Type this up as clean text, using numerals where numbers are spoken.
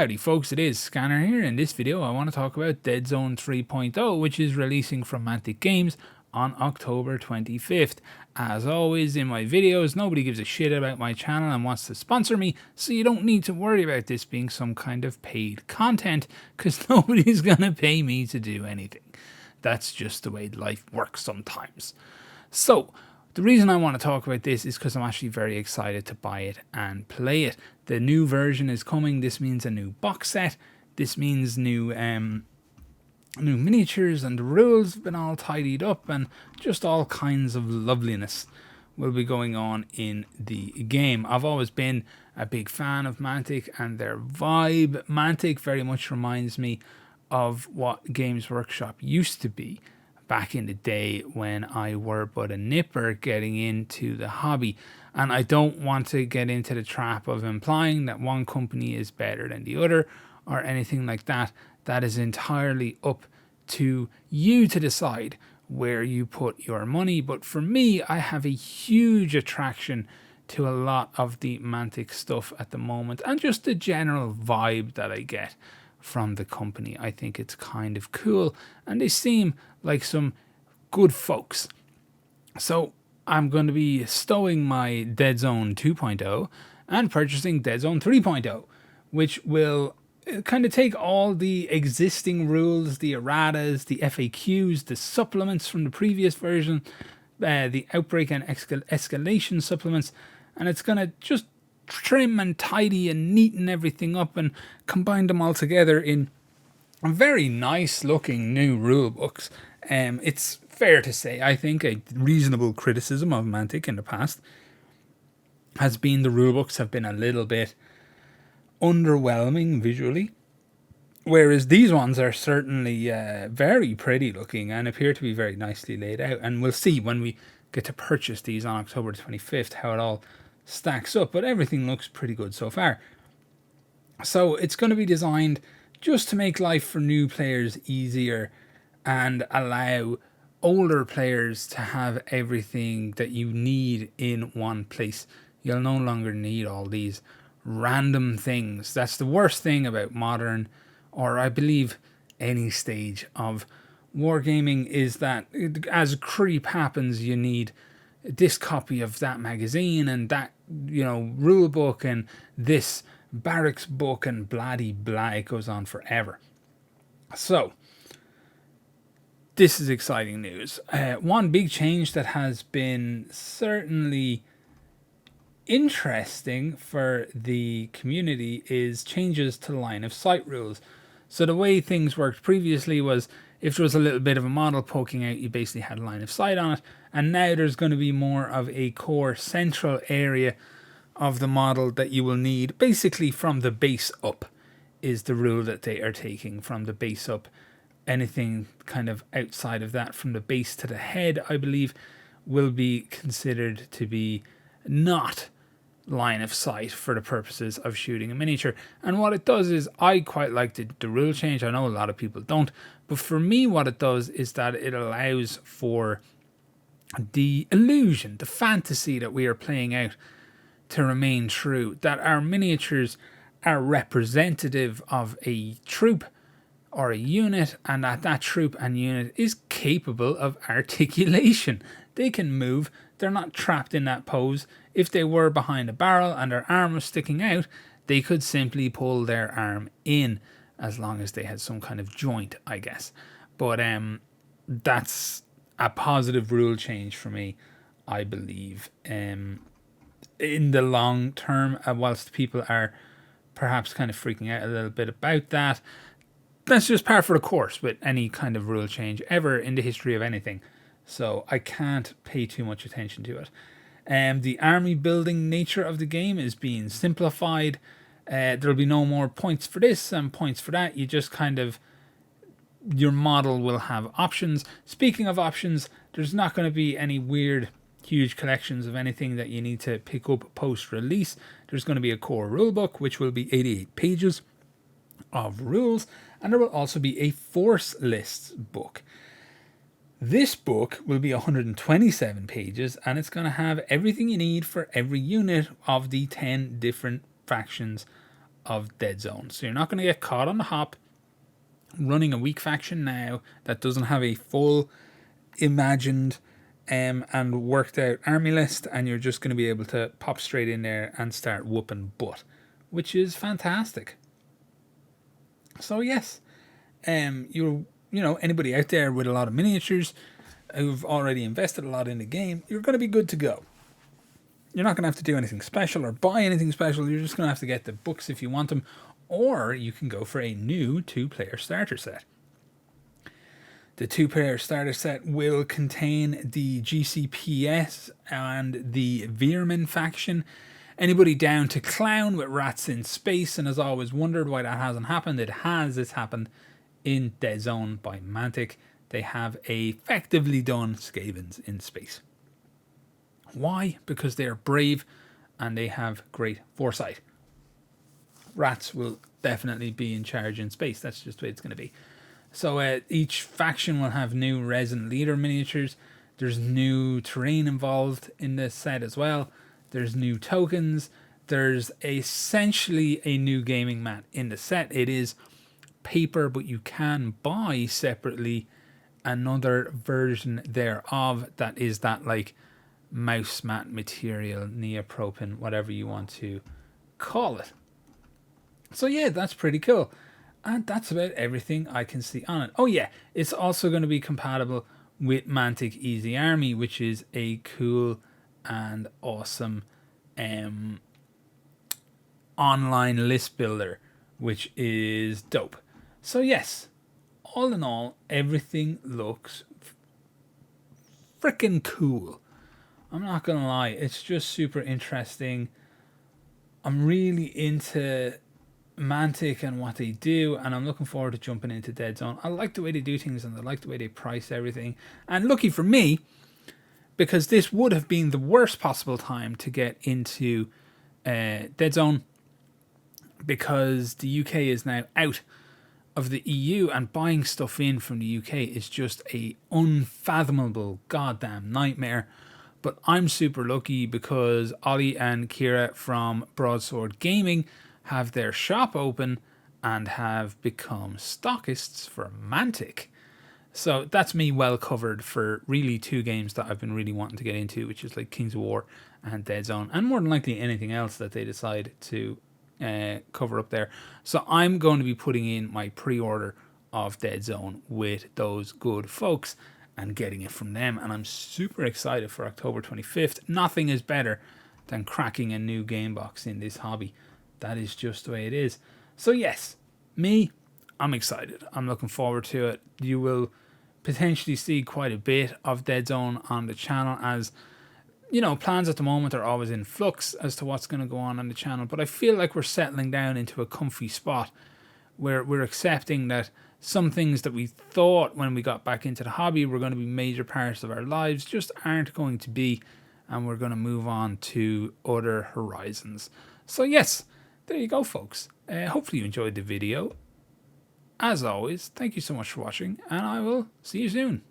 Howdy folks, it is Scanner here. In this video I want to talk about Deadzone 3.0, which is releasing from Mantic Games on October 25th. As always in my videos, nobody gives a shit about my channel and wants to sponsor me, so you don't need to worry about this being some kind of paid content, because nobody's gonna pay me to do anything. That's just the way life works sometimes. So, the reason I want to talk about this is because I'm actually very excited to buy it and play it. The new version is coming. This means a new box set. This means new miniatures, and the rules have been all tidied up, and just all kinds of loveliness will be going on in the game. I've always been a big fan of Mantic and their vibe. Mantic very much reminds me of what Games Workshop used to be back in the day when I were but a nipper getting into the hobby. And I don't want to get into the trap of implying that one company is better than the other or anything like that. That is entirely up to you to decide where you put your money. But for me, I have a huge attraction to a lot of the Mantic stuff at the moment, and just the general vibe that I get from the company. I think it's kind of cool, and they seem like some good folks. So I'm going to be stowing my Deadzone 2.0 and purchasing Deadzone 3.0, which will kind of take all the existing rules, the erratas, the FAQs, the supplements from the previous version, the outbreak and escalation supplements, and it's going to just trim and tidy and neaten everything up and combine them all together in very nice looking new rule books. It's fair to say, I think, a reasonable criticism of Mantic in the past has been the rule books have been a little bit underwhelming visually, whereas these ones are certainly very pretty looking and appear to be very nicely laid out. And we'll see when we get to purchase these on October 25th how it all stacks up, but everything looks pretty good so far. So it's going to be designed just to make life for new players easier and allow older players to have everything that you need in one place. You'll no longer need all these random things. That's the worst thing about modern, or I believe any stage of wargaming, is that as creep happens, you need this copy of that magazine and that, rule book and this barracks book and bloody blah. It goes on forever. So this is exciting news. One big change that has been certainly interesting for the community is changes to line of sight rules. So the way things worked previously was if there was a little bit of a model poking out, you basically had a line of sight on it. And now there's going to be more of a core central area of the model that you will need. Basically from the base up is the rule that they are taking, from the base up. Anything kind of outside of that, from the base to the head, I believe, will be considered to be not line of sight for the purposes of shooting a miniature. And what it does is, I quite like the rule change. I know a lot of people don't, but for me what it does is that it allows for the illusion, the fantasy that we are playing out to remain true, that our miniatures are representative of a troop or a unit, and that troop and unit is capable of articulation. They can move. They're not trapped in that pose. If they were behind a barrel and their arm was sticking out, they could simply pull their arm in, as long as they had some kind of joint, I guess. But that's a positive rule change for me, I believe. In the long term, whilst people are perhaps kind of freaking out a little bit about that, that's just par for the course with any kind of rule change ever in the history of anything. So I can't pay too much attention to it. The army building nature of the game is being simplified. There'll be no more points for this and points for that. You just kind of, your model will have options. Speaking of options, there's not going to be any weird huge collections of anything that you need to pick up post-release. There's going to be a core rulebook, which will be 88 pages of rules, and there will also be a force lists book. This book will be 127 pages, and it's going to have everything you need for every unit of the 10 different factions of Deadzone. So you're not going to get caught on the hop running a weak faction now that doesn't have a full imagined and worked out army list, and you're just going to be able to pop straight in there and start whooping butt, which is fantastic. So yes, anybody out there with a lot of miniatures who've already invested a lot in the game, you're going to be good to go. You're not going to have to do anything special or buy anything special. You're just going to have to get the books if you want them, or you can go for a new 2-player starter set. The 2-player starter set will contain the GCPS and the Veerman faction. Anybody down to clown with rats in space and has always wondered why that hasn't happened, it has. It's happened in Deadzone by Mantic. They have effectively done Skavens in space. Why? Because they are brave and they have great foresight. Rats will definitely be in charge in space. That's just the way it's going to be. So each faction will have new resin leader miniatures. There's new terrain involved in this set as well. There's new tokens. There's essentially a new gaming mat in the set. It is paper, but you can buy separately another version thereof that is that like mouse mat material, neoprene, whatever you want to call it. So yeah, that's pretty cool. And that's about everything I can see on it. Oh yeah, it's also going to be compatible with Mantic Easy Army, which is a cool and awesome online list builder, which is dope. So yes, all in all, everything looks freaking cool. I'm not going to lie, it's just super interesting. I'm really into Mantic and what they do, and I'm looking forward to jumping into Deadzone. I like the way they do things, and I like the way they price everything. And lucky for me, because this would have been the worst possible time to get into Deadzone, because the UK is now out of the EU, and buying stuff in from the UK is just a unfathomable goddamn nightmare. But I'm super lucky because Ollie and Kira from Broadsword Gaming have their shop open and have become stockists for Mantic. So that's me well covered for really 2 games that I've been really wanting to get into, which is like Kings of War and Deadzone, and more than likely anything else that they decide to cover up there. So I'm going to be putting in my pre-order of Deadzone with those good folks and getting it from them, and I'm super excited for October 25th. Nothing is better than cracking a new game box in this hobby. That is just the way it is. So yes, I'm excited. I'm looking forward to it. You will potentially see quite a bit of Deadzone on the channel, as you know, plans at the moment are always in flux as to what's going to go on the channel, but I feel like we're settling down into a comfy spot where we're accepting that some things that we thought when we got back into the hobby were going to be major parts of our lives just aren't going to be, and we're going to move on to other horizons. So yes, there you go, folks. Hopefully you enjoyed the video. As always, thank you so much for watching, and I will see you soon.